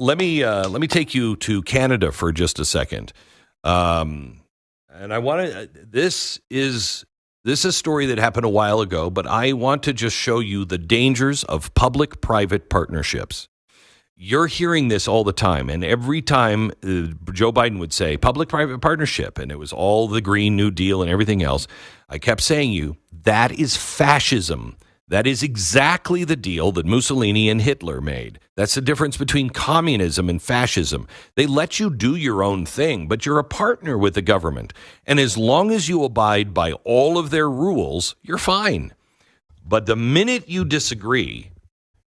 let me take you to Canada for just a second. And I want to. This is a story that happened a while ago, but I want to just show you the dangers of public-private partnerships. You're hearing this all the time, and every time Joe Biden would say public-private partnership, and it was all the Green New Deal and everything else, I kept saying that is fascism. That is exactly the deal that Mussolini and Hitler made. That's the difference between communism and fascism. They let you do your own thing, but you're a partner with the government. And as long as you abide by all of their rules, you're fine. But the minute you disagree,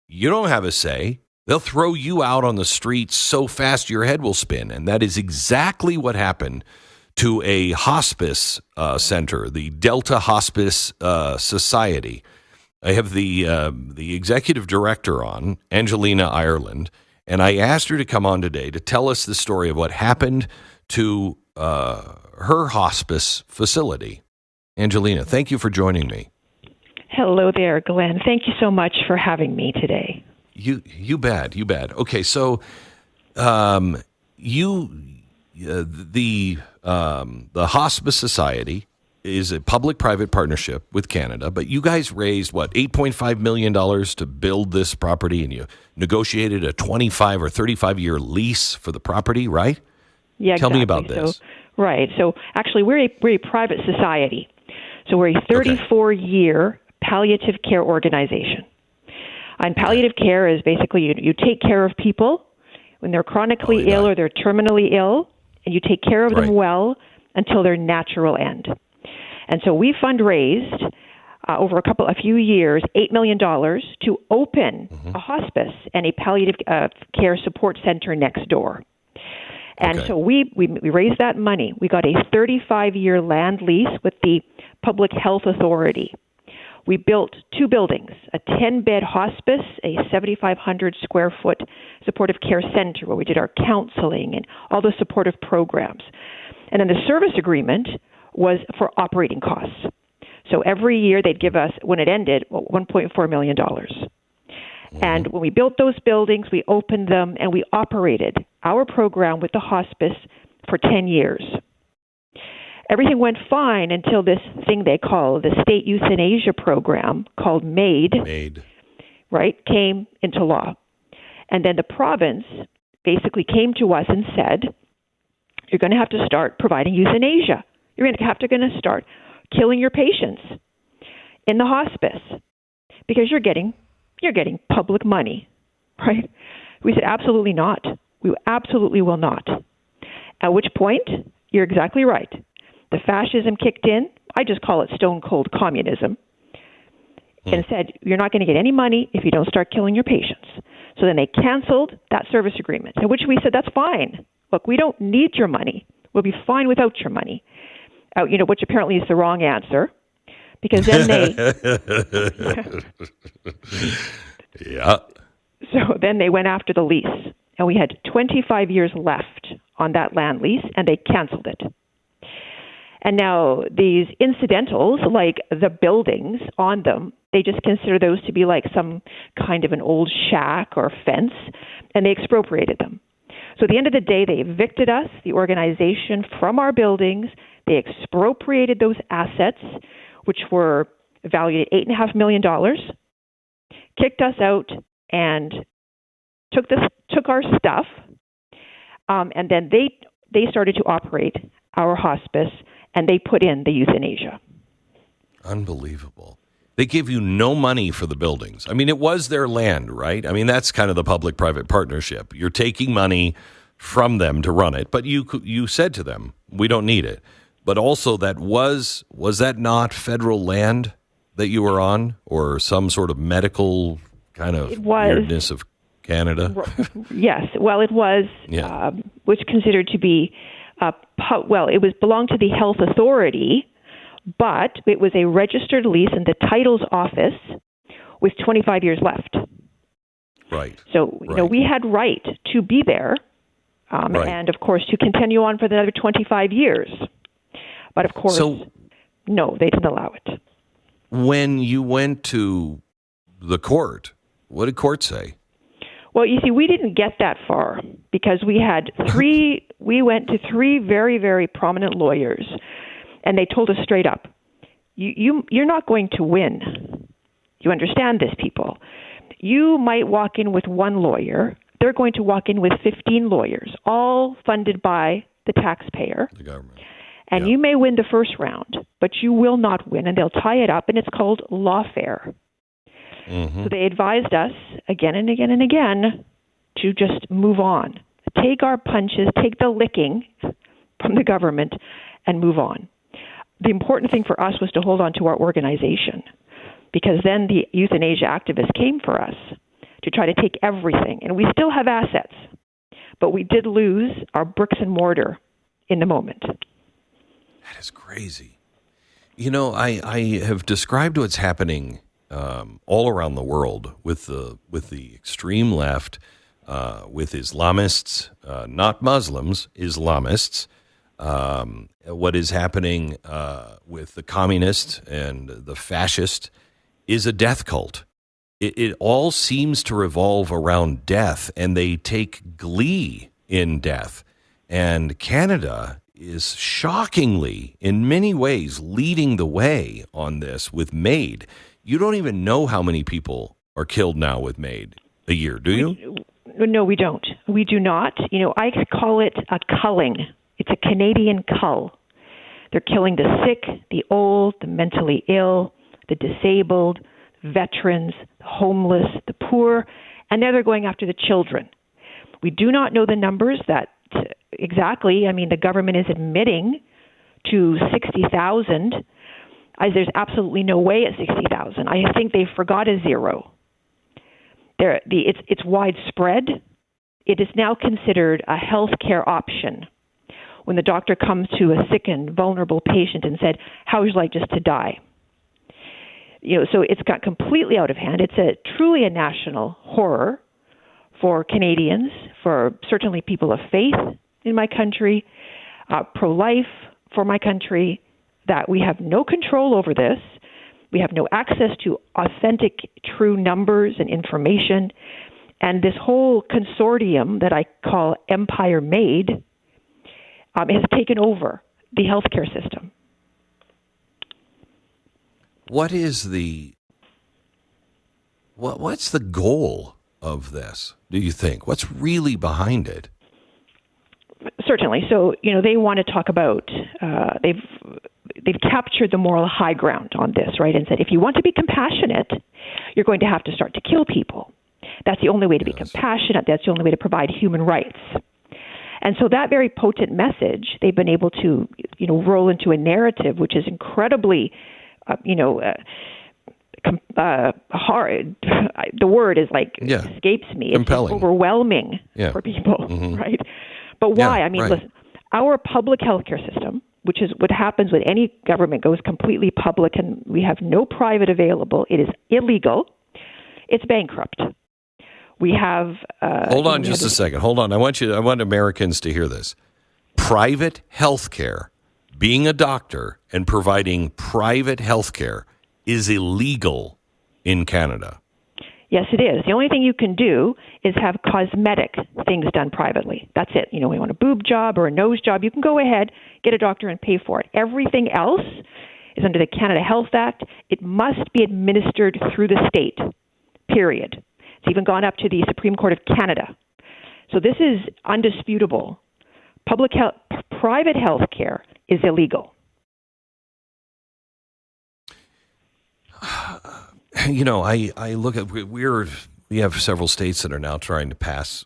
you don't have a say. They'll throw you out on the streets so fast your head will spin. And that is exactly what happened to a hospice center, the Delta Hospice Society. I have the executive director on, Angelina Ireland, and I asked her to come on today to tell us the story of what happened to her hospice facility. Angelina, thank you for joining me. Hello there, Glenn. Thank you so much for having me today. You bet. Okay, so the Hospice Society is a public-private partnership with Canada, but you guys raised, $8.5 million to build this property, and you negotiated a 25 or 35-year lease for the property, right? Yeah, Tell me about this. So actually, we're a private society. So we're a 34-year palliative care organization. And palliative care is basically you take care of people when they're chronically ill or they're terminally ill, and you take care of them well until their natural end. And so we fundraised over a few years, $8 million to open a hospice and a palliative care support center next door. And so we raised that money. We got a 35-year land lease with the Public Health Authority. We built 2 buildings, a 10-bed hospice, a 7,500-square-foot supportive care center where we did our counseling and all the supportive programs. And then the service agreement was for operating costs. So every year they'd give us, when it ended, $1.4 million. And when we built those buildings, we opened them, and we operated our program with the hospice for 10 years. Everything went fine until this thing they call the state euthanasia program called MAID, came into law. And then the province basically came to us and said, you're going to have to start providing euthanasia. You're going to start killing your patients in the hospice because you're getting public money, right? We said, absolutely not. We absolutely will not. At which point, you're exactly right. The fascism kicked in. I just call it stone cold communism. And said, you're not going to get any money if you don't start killing your patients. So then they canceled that service agreement, in which we said, that's fine. Look, we don't need your money. We'll be fine without your money. Which apparently is the wrong answer, because then they... So then they went after the lease, and we had 25 years left on that land lease, and they canceled it. And now these incidentals, like the buildings on them, they just consider those to be like some kind of an old shack or fence, and they expropriated them. So at the end of the day, they evicted us, the organization, from our buildings. They expropriated those assets, which were valued at $8.5 million, kicked us out, and took our stuff. And then they started to operate our hospice, and they put in the euthanasia. Unbelievable. They give you no money for the buildings. I mean, it was their land, right? I mean, that's kind of the public-private partnership. You're taking money from them to run it, but you said to them, we don't need it. But also was that not federal land that you were on, or some sort of medical kind of weirdness of Canada? Yes. Well, it was, which considered to be, it belonged to the Health Authority, but it was a registered lease in the titles office with 25 years left. Right. So, we had right to be there, and of course to continue on for another 25 years. But of course, no, they didn't allow it. When you went to the court, what did court say? Well, you see, we didn't get that far because we went to three very, very prominent lawyers, and they told us straight up, you're not going to win. You understand this, people. You might walk in with one lawyer. They're going to walk in with 15 lawyers, all funded by the taxpayer. The government. And you may win the first round, but you will not win, and they'll tie it up, and it's called lawfare. Mm-hmm. So they advised us again and again and again to just move on. Take our punches, take the licking from the government, and move on. The important thing for us was to hold on to our organization, because then the euthanasia activists came for us to try to take everything. And we still have assets, but we did lose our bricks and mortar in the moment. That is crazy. You know, I have described what's happening all around the world with the extreme left, with Islamists, not Muslims, Islamists. What is happening with the communist and the fascist is a death cult. It all seems to revolve around death, and they take glee in death. And Canada is shockingly, in many ways, leading the way on this with MAID. You don't even know how many people are killed now with MAID a year, do you? No, we don't. We do not. You know, I call it a culling. It's a Canadian cull. They're killing the sick, the old, the mentally ill, the disabled, veterans, the homeless, the poor, and now they're going after the children. We do not know the numbers that exactly. I mean, the government is admitting to 60,000. There's absolutely no way at 60,000. I think they forgot a zero. It's widespread. It is now considered a healthcare option. When the doctor comes to a sick and vulnerable patient and said, "How would you like just to die?" You know, so it's got completely out of hand. It's truly a national horror for Canadians, for certainly people of faith in my country, pro-life for my country, that we have no control over this. We have no access to authentic, true numbers and information. And this whole consortium that I call Empire MAID has taken over the healthcare system. What's the goal of this, do you think? What's really behind it? Certainly. So, you know, they want to talk about, they've captured the moral high ground on this, right? And said, if you want to be compassionate, you're going to have to start to kill people. That's the only way to be compassionate. That's the only way to provide human rights. And so that very potent message, they've been able to, you know, roll into a narrative which is incredibly, hard. The word is escapes me. Compelling. It's overwhelming for people, right? But why? I mean, listen, our public healthcare system, which is what happens when any government goes completely public and we have no private available, it is illegal. It's bankrupt. We have... Hold on just a second. Hold on. I want Americans to hear this. Private health care, being a doctor and providing private health care is illegal in Canada. Yes, it is. The only thing you can do is have cosmetic things done privately. That's it. You know, you want a boob job or a nose job, you can go ahead, get a doctor and pay for it. Everything else is under the Canada Health Act. It must be administered through the state, period. It's even gone up to the Supreme Court of Canada. So this is undisputable. Private health care is illegal. You know, I look at we have several states that are now trying to pass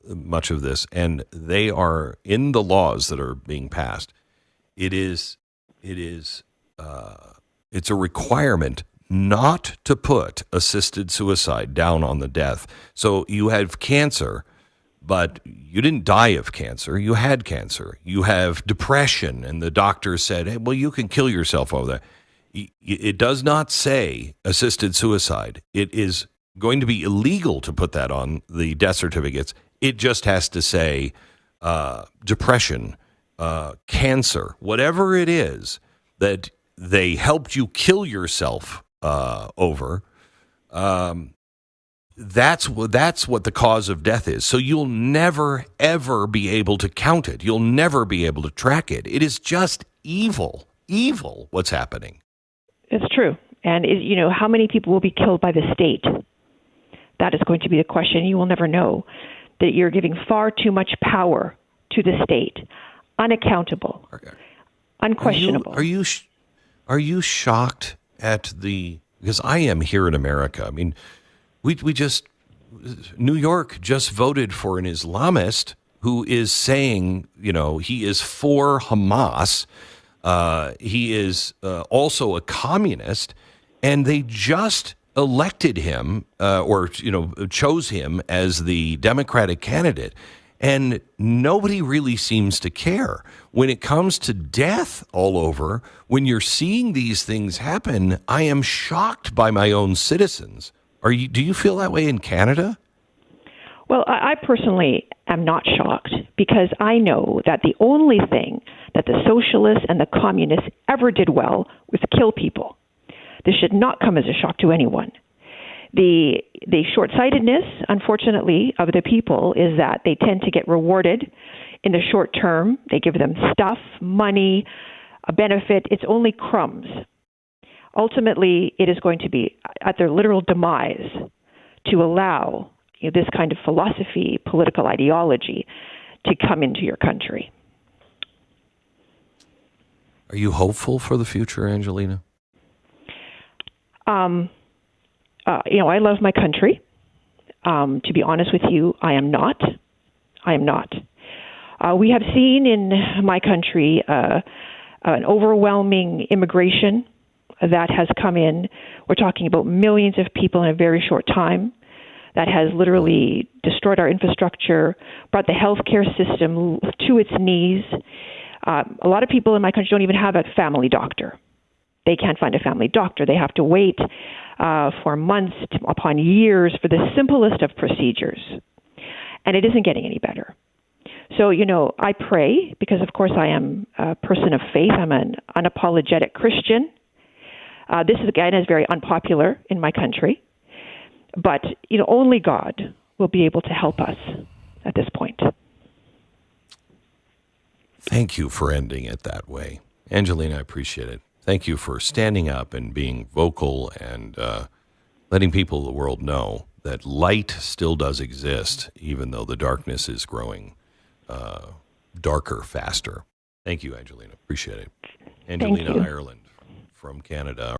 much of this, and they are in the laws that are being passed. It's a requirement not to put assisted suicide down on the death. So you have cancer, but you didn't die of cancer. You had cancer. You have depression, and the doctor said, "Hey, well, you can kill yourself over that." It does not say assisted suicide. It is going to be illegal to put that on the death certificates. It just has to say depression, cancer, whatever it is that they helped you kill yourself over. that's what the cause of death is. So you'll never, ever be able to count it. You'll never be able to track it. It is just evil what's happening. It's true. And, how many people will be killed by the state? That is going to be the question. You will never know. That you're giving far too much power to the state. Unaccountable. Unquestionable. Are you shocked at because I am here in America. I mean, New York just voted for an Islamist who is saying, he is for Hamas. He is also a communist, and they just elected him chose him as the Democratic candidate. And nobody really seems to care. When it comes to death all over, when you're seeing these things happen, I am shocked by my own citizens. Do you feel that way in Canada? Well, I personally am not shocked because I know that the only thing that the socialists and the communists ever did well was kill people. This should not come as a shock to anyone. The short-sightedness, unfortunately, of the people is that they tend to get rewarded in the short term. They give them stuff, money, a benefit. It's only crumbs. Ultimately, it is going to be at their literal demise to allow this kind of philosophy, political ideology to come into your country. Are you hopeful for the future, Angelina? I love my country. To be honest with you, I am not. We have seen in my country an overwhelming immigration that has come in. We're talking about millions of people in a very short time. That has literally destroyed our infrastructure, brought the healthcare system to its knees. A lot of people in my country don't even have a family doctor. They can't find a family doctor. They have to wait for months upon years for the simplest of procedures. And it isn't getting any better. So, I pray because, of course, I am a person of faith. I'm an unapologetic Christian. This, again, is very unpopular in my country. But, only God will be able to help us at this point. Thank you for ending it that way. Angelina, I appreciate it. Thank you for standing up and being vocal and letting people of the world know that light still does exist, even though the darkness is growing darker faster. Thank you, Angelina. Appreciate it. Angelina Ireland from Canada.